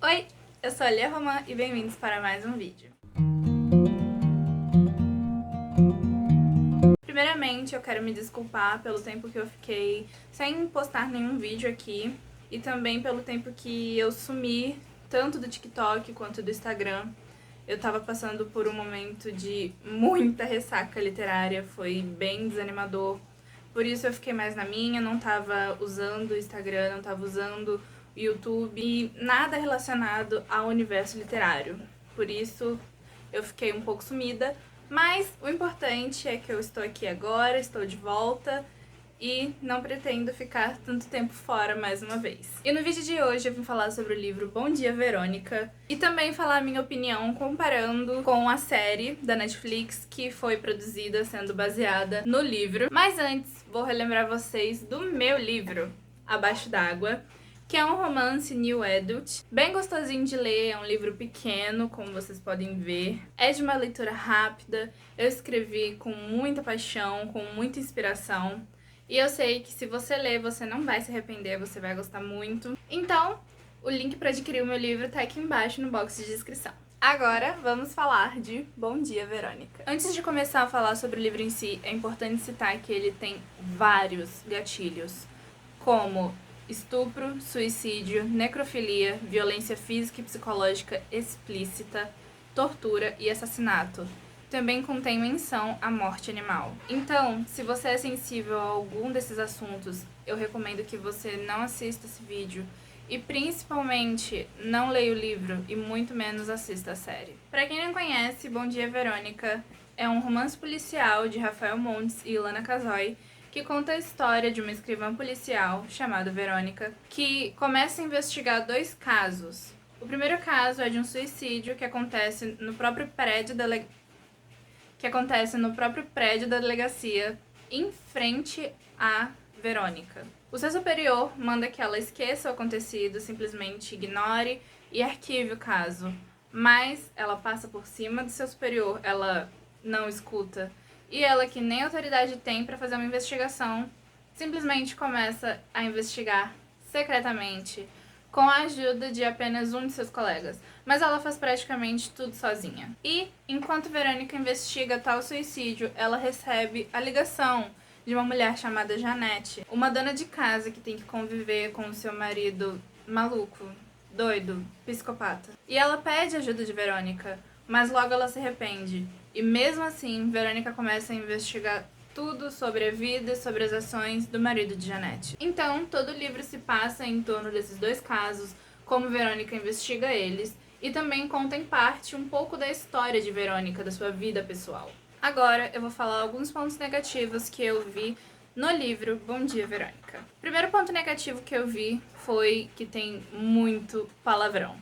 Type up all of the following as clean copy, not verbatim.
Oi, eu sou a Lia Roman e bem-vindos para mais um vídeo. Primeiramente, eu quero me desculpar pelo tempo que eu fiquei sem postar nenhum vídeo aqui e também pelo tempo que eu sumi tanto do TikTok quanto do Instagram. Eu tava passando por um momento de muita ressaca literária, foi bem desanimador. Por isso eu fiquei mais na minha, não tava usando o Instagram, não tava usando o YouTube e nada relacionado ao universo literário. Por isso eu fiquei um pouco sumida, mas o importante é que eu estou aqui agora, estou de volta e não pretendo ficar tanto tempo fora mais uma vez. E no vídeo de hoje eu vim falar sobre o livro Bom Dia, Verônica e também falar a minha opinião comparando com a série da Netflix que foi produzida sendo baseada no livro. Mas antes, vou relembrar vocês do meu livro, Abaixo d'Água, que é um romance new adult, bem gostosinho de ler, é um livro pequeno, como vocês podem ver. É de uma leitura rápida, eu escrevi com muita paixão, com muita inspiração. E eu sei que se você ler, você não vai se arrepender, você vai gostar muito. Então, o link para adquirir o meu livro tá aqui embaixo no box de descrição. Agora, vamos falar de Bom Dia, Verônica. Antes de começar a falar sobre o livro em si, é importante citar que ele tem vários gatilhos, como estupro, suicídio, necrofilia, violência física e psicológica explícita, tortura e assassinato. Também contém menção à morte animal. Então, se você é sensível a algum desses assuntos, eu recomendo que você não assista esse vídeo e principalmente não leia o livro e muito menos assista a série. Pra quem não conhece, Bom Dia, Verônica é um romance policial de Rafael Montes e Ilana Casoy que conta a história de uma escrivã policial chamada Verônica que começa a investigar dois casos. O primeiro caso é de um suicídio que acontece no próprio prédio da delegacia, em frente a Verônica. O seu superior manda que ela esqueça o acontecido, simplesmente ignore e arquive o caso. Mas ela passa por cima do seu superior, ela não escuta. E ela, que nem autoridade tem para fazer uma investigação, simplesmente começa a investigar secretamente, com a ajuda de apenas um de seus colegas, mas ela faz praticamente tudo sozinha. E, enquanto Verônica investiga tal suicídio, ela recebe a ligação de uma mulher chamada Janete, uma dona de casa que tem que conviver com o seu marido maluco, doido, psicopata. E ela pede ajuda de Verônica, mas logo ela se arrepende. E mesmo assim, Verônica começa a investigar tudo sobre a vida e sobre as ações do marido de Janete. Então, todo o livro se passa em torno desses dois casos, como Verônica investiga eles, e também conta em parte um pouco da história de Verônica, da sua vida pessoal. Agora, eu vou falar alguns pontos negativos que eu vi no livro Bom Dia, Verônica. O primeiro ponto negativo que eu vi foi que tem muito palavrão.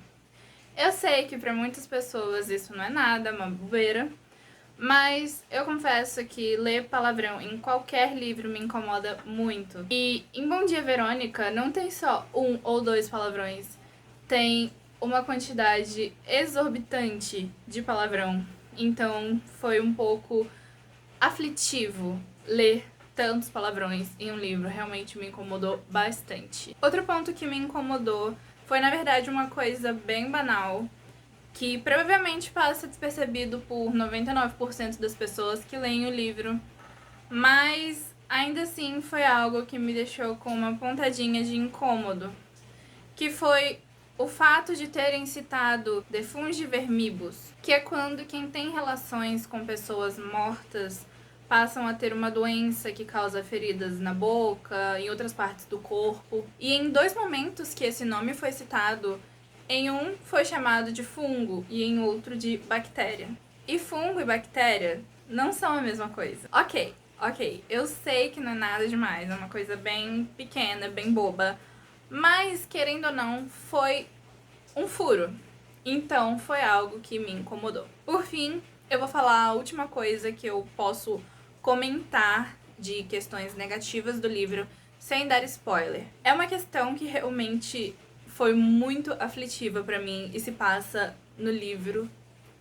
Eu sei que para muitas pessoas isso não é nada, é uma bobeira, mas eu confesso que ler palavrão em qualquer livro me incomoda muito. E em Bom Dia, Verônica não tem só um ou dois palavrões, tem uma quantidade exorbitante de palavrão. Então foi um pouco aflitivo ler tantos palavrões em um livro, realmente me incomodou bastante. Outro ponto que me incomodou foi, na verdade, uma coisa bem banal, que provavelmente passa despercebido por 99% das pessoas que leem o livro, mas ainda assim foi algo que me deixou com uma pontadinha de incômodo, que foi o fato de terem citado defungi vermibus, que é quando quem tem relações com pessoas mortas passam a ter uma doença que causa feridas na boca, em outras partes do corpo. E em dois momentos que esse nome foi citado, em um foi chamado de fungo e em outro de bactéria. E fungo e bactéria não são a mesma coisa. Ok, eu sei que não é nada demais, é uma coisa bem pequena, bem boba, mas, querendo ou não, foi um furo. Então, foi algo que me incomodou. Por fim, eu vou falar a última coisa que eu posso comentar de questões negativas do livro, sem dar spoiler. É uma questão que realmente foi muito aflitiva pra mim e se passa no livro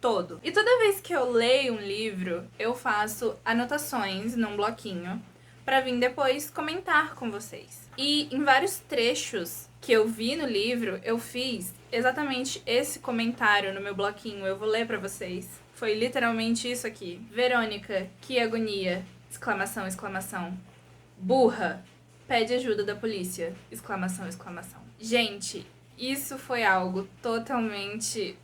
todo. E toda vez que eu leio um livro, eu faço anotações num bloquinho pra vir depois comentar com vocês. E em vários trechos que eu vi no livro, eu fiz exatamente esse comentário no meu bloquinho, eu vou ler pra vocês. Foi literalmente isso aqui. Verônica, que agonia! Exclamação, exclamação. Burra, pede ajuda da polícia! Exclamação, exclamação. Gente, isso foi algo totalmente...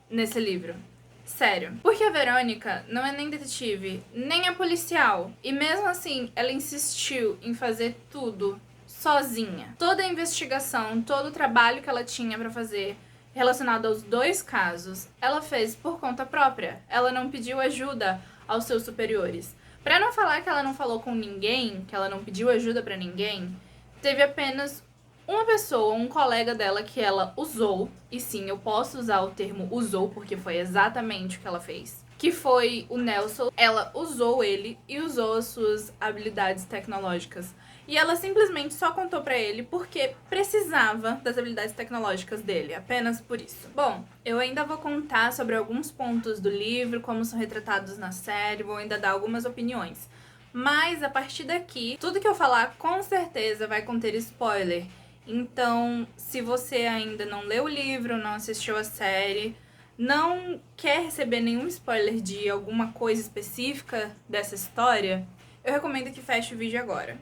nesse livro. Sério. Porque a Verônica não é nem detetive, nem é policial. E mesmo assim, ela insistiu em fazer tudo sozinha. Toda a investigação, todo o trabalho que ela tinha pra fazer relacionado aos 2 casos, ela fez por conta própria. Ela não pediu ajuda aos seus superiores. Pra não falar que ela não falou com ninguém, que ela não pediu ajuda pra ninguém, teve apenas uma pessoa, um colega dela que ela usou, e sim, eu posso usar o termo usou, porque foi exatamente o que ela fez, que foi o Nelson. Ela usou ele e usou as suas habilidades tecnológicas. E ela simplesmente só contou pra ele porque precisava das habilidades tecnológicas dele, apenas por isso. Bom, eu ainda vou contar sobre alguns pontos do livro, como são retratados na série, vou ainda dar algumas opiniões. Mas, a partir daqui, tudo que eu falar com certeza vai conter spoiler. Então, se você ainda não leu o livro, não assistiu a série, não quer receber nenhum spoiler de alguma coisa específica dessa história, eu recomendo que feche o vídeo agora.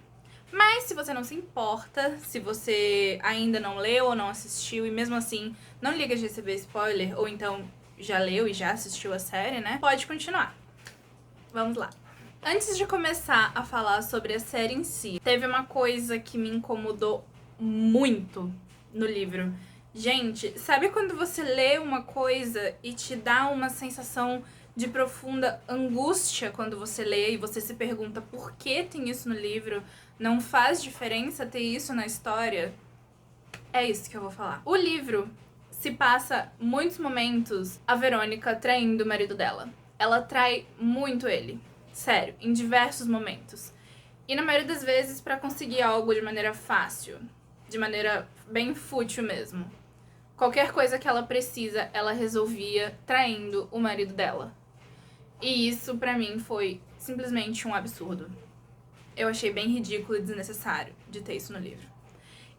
Mas se você não se importa, se você ainda não leu ou não assistiu e mesmo assim não liga de receber spoiler, ou então já leu e já assistiu a série, né? Pode continuar. Vamos lá. Antes de começar a falar sobre a série em si, teve uma coisa que me incomodou muito no livro. Gente, sabe quando você lê uma coisa e te dá uma sensação de profunda angústia quando você lê e você se pergunta por que tem isso no livro? Não faz diferença ter isso na história? É isso que eu vou falar. O livro se passa muitos momentos a Verônica traindo o marido dela. Ela trai muito ele. Sério, em diversos momentos. E na maioria das vezes pra conseguir algo de maneira fácil. De maneira bem fútil mesmo. Qualquer coisa que ela precisa, ela resolvia traindo o marido dela. E isso pra mim foi simplesmente um absurdo. Eu achei bem ridículo e desnecessário de ter isso no livro.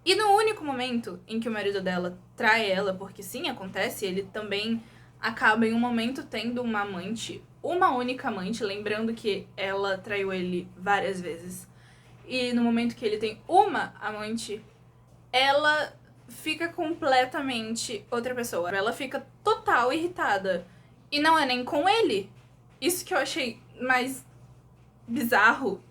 E no único momento em que o marido dela trai ela, porque sim, acontece, ele também acaba em um momento tendo uma amante, uma única amante, lembrando que ela traiu ele várias vezes. E no momento que ele tem uma amante, ela fica completamente outra pessoa. Ela fica total irritada. E não é nem com ele. Isso que eu achei mais bizarro.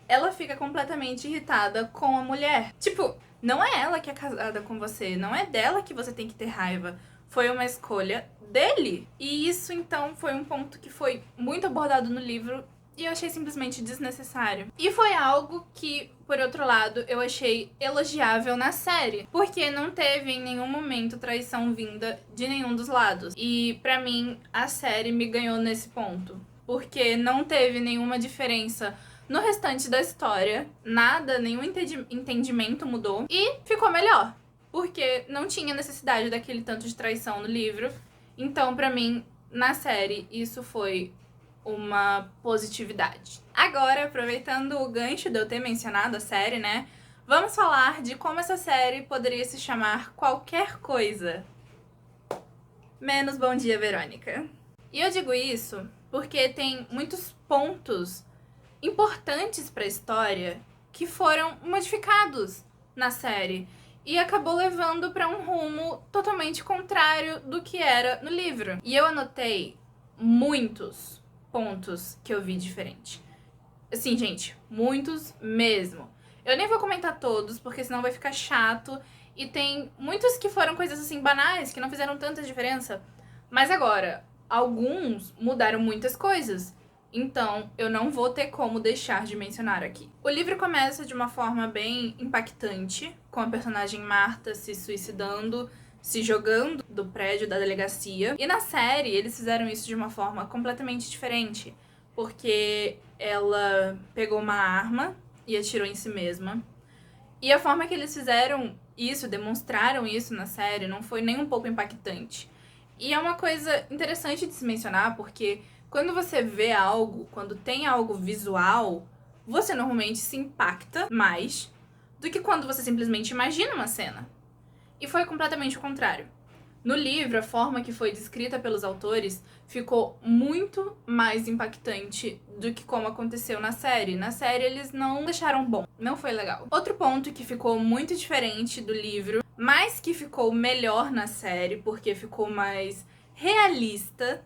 Ela fica completamente irritada com a mulher. Tipo, não é ela que é casada com você. Não é dela que você tem que ter raiva. Foi uma escolha dele. E isso, então, foi um ponto que foi muito abordado no livro e eu achei simplesmente desnecessário. E foi algo que, por outro lado, eu achei elogiável na série, porque não teve em nenhum momento traição vinda de nenhum dos lados. E pra mim, a série me ganhou nesse ponto, porque não teve nenhuma diferença no restante da história, nada, nenhum entendimento mudou e ficou melhor, porque não tinha necessidade daquele tanto de traição no livro. Então, pra mim, na série, isso foi uma positividade. Agora, aproveitando o gancho de eu ter mencionado a série, né? Vamos falar de como essa série poderia se chamar qualquer coisa menos Bom Dia, Verônica. E eu digo isso porque tem muitos pontos importantes para a história que foram modificados na série e acabou levando para um rumo totalmente contrário do que era no livro. E eu anotei muitos pontos que eu vi diferente. Assim, gente, muitos mesmo. Eu nem vou comentar todos, porque senão vai ficar chato. E tem muitos que foram coisas assim banais, que não fizeram tanta diferença. Mas agora, alguns mudaram muitas coisas. Então, eu não vou ter como deixar de mencionar aqui. O livro começa de uma forma bem impactante, com a personagem Marta se suicidando, se jogando do prédio da delegacia. E na série, eles fizeram isso de uma forma completamente diferente, porque ela pegou uma arma e atirou em si mesma. E a forma que eles fizeram isso, demonstraram isso na série, não foi nem um pouco impactante. E é uma coisa interessante de se mencionar, porque quando você vê algo, quando tem algo visual, você normalmente se impacta mais do que quando você simplesmente imagina uma cena. E foi completamente o contrário. No livro, a forma que foi descrita pelos autores ficou muito mais impactante do que como aconteceu na série. Na série, eles não deixaram bom, não foi legal. Outro ponto que ficou muito diferente do livro, mas que ficou melhor na série, porque ficou mais realista,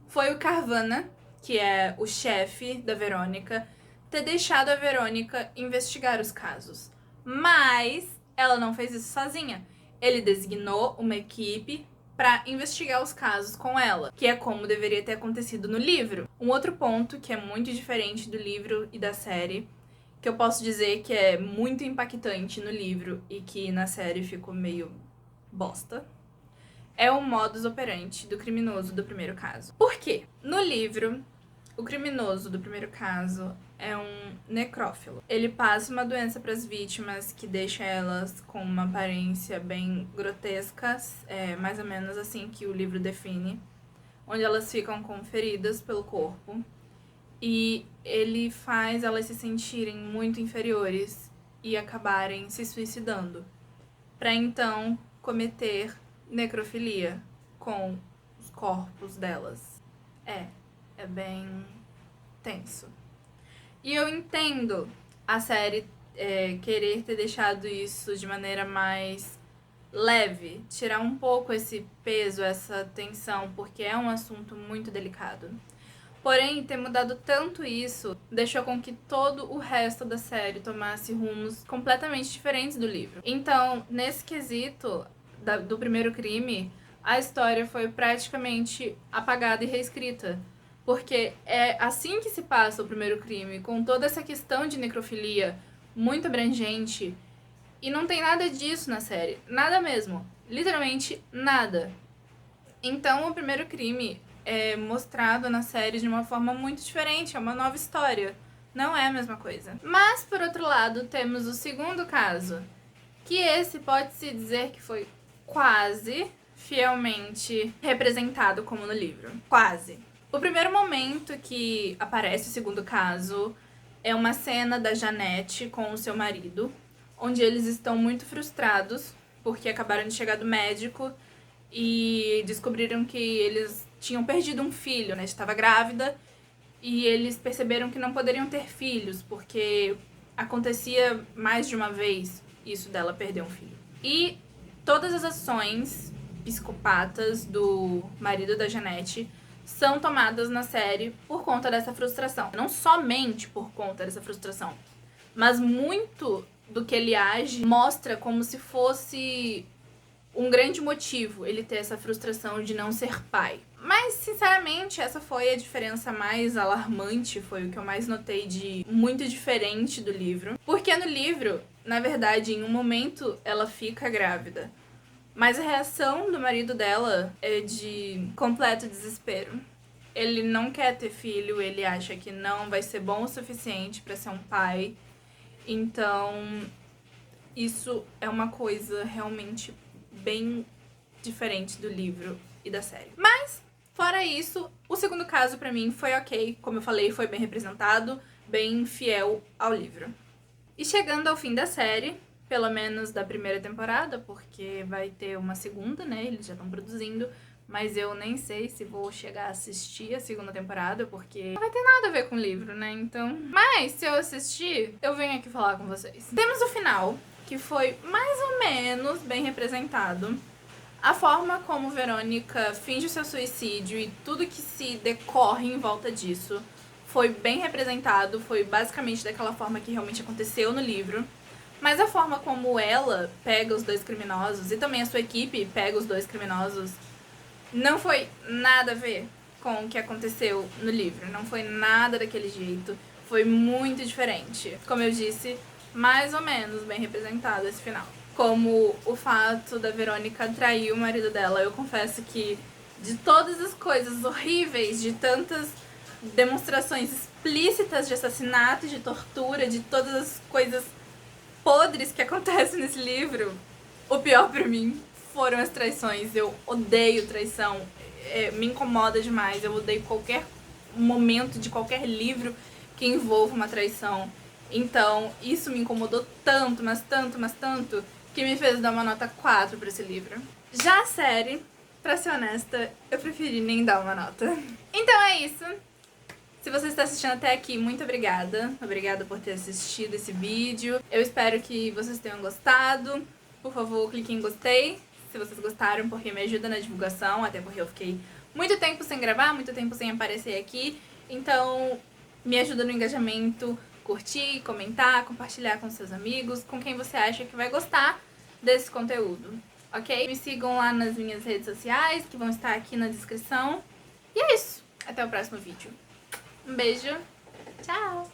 foi o Carvana, que é o chefe da Verônica, ter deixado a Verônica investigar os casos. Mas ela não fez isso sozinha. Ele designou uma equipe para investigar os casos com ela, que é como deveria ter acontecido no livro. Um outro ponto que é muito diferente do livro e da série, que eu posso dizer que é muito impactante no livro e que na série ficou meio bosta, é o modus operandi do criminoso do primeiro caso. Por quê? No livro, o criminoso do primeiro caso é um necrófilo. Ele passa uma doença para as vítimas que deixa elas com uma aparência bem grotesca, mais ou menos assim que o livro define, onde elas ficam com feridas pelo corpo. E ele faz elas se sentirem muito inferiores e acabarem se suicidando, para então cometer necrofilia com os corpos delas. É bem tenso. E eu entendo a série querer ter deixado isso de maneira mais leve, tirar um pouco esse peso, essa tensão, porque é um assunto muito delicado. Porém, ter mudado tanto isso deixou com que todo o resto da série tomasse rumos completamente diferentes do livro. Então, nesse quesito do primeiro crime, a história foi praticamente apagada e reescrita. Porque é assim que se passa o primeiro crime, com toda essa questão de necrofilia muito abrangente. E não tem nada disso na série. Nada mesmo. Literalmente nada. Então, o primeiro crime é mostrado na série de uma forma muito diferente. É uma nova história. Não é a mesma coisa. Mas, por outro lado, temos o segundo caso. Que esse pode-se dizer que foi quase fielmente representado como no livro. Quase. O primeiro momento que aparece o segundo caso é uma cena da Janete com o seu marido, onde eles estão muito frustrados porque acabaram de chegar do médico e descobriram que eles tinham perdido um filho, né? Estava grávida e eles perceberam que não poderiam ter filhos porque acontecia mais de uma vez isso dela perder um filho. E todas as ações psicopatas do marido da Janete são tomadas na série por conta dessa frustração. Não somente por conta dessa frustração, mas muito do que ele age mostra como se fosse um grande motivo ele ter essa frustração de não ser pai. Mas, sinceramente, essa foi a diferença mais alarmante, foi o que eu mais notei de muito diferente do livro. Porque no livro, na verdade, em um momento ela fica grávida. Mas a reação do marido dela é de completo desespero. Ele não quer ter filho, ele acha que não vai ser bom o suficiente para ser um pai. Então, isso é uma coisa realmente bem diferente do livro e da série. Mas, fora isso, o segundo caso pra mim foi ok. Como eu falei, foi bem representado, bem fiel ao livro. E chegando ao fim da série, pelo menos da primeira temporada, porque vai ter uma segunda, né? Eles já estão produzindo, mas eu nem sei se vou chegar a assistir a segunda temporada, porque não vai ter nada a ver com o livro, né? Então. Mas se eu assistir, eu venho aqui falar com vocês. Temos o final, que foi mais ou menos bem representado. A forma como Verônica finge o seu suicídio e tudo que se decorre em volta disso foi bem representado, foi basicamente daquela forma que realmente aconteceu no livro. Mas a forma como ela pega os dois criminosos e também a sua equipe pega os dois criminosos não foi nada a ver com o que aconteceu no livro. Não foi nada daquele jeito. Foi muito diferente. Como eu disse, mais ou menos bem representado esse final. Como o fato da Verônica trair o marido dela. Eu confesso que de todas as coisas horríveis, de tantas demonstrações explícitas de assassinato, de tortura, de todas as coisas podres que acontecem nesse livro, o pior pra mim foram as traições. Eu odeio traição, me incomoda demais. Eu odeio qualquer momento de qualquer livro que envolva uma traição. Então, isso me incomodou tanto, mas tanto, que me fez dar uma nota 4 pra esse livro. Já a série, pra ser honesta, eu preferi nem dar uma nota. Então é isso. Se você está assistindo até aqui, muito obrigada. Obrigada por ter assistido esse vídeo. Eu espero que vocês tenham gostado. Por favor, clique em gostei se vocês gostaram, porque me ajuda na divulgação, até porque eu fiquei muito tempo sem gravar, muito tempo sem aparecer aqui. Então, me ajuda no engajamento, curtir, comentar, compartilhar com seus amigos, com quem você acha que vai gostar desse conteúdo, ok? Me sigam lá nas minhas redes sociais, que vão estar aqui na descrição. E é isso. Até o próximo vídeo. Um beijo. Tchau.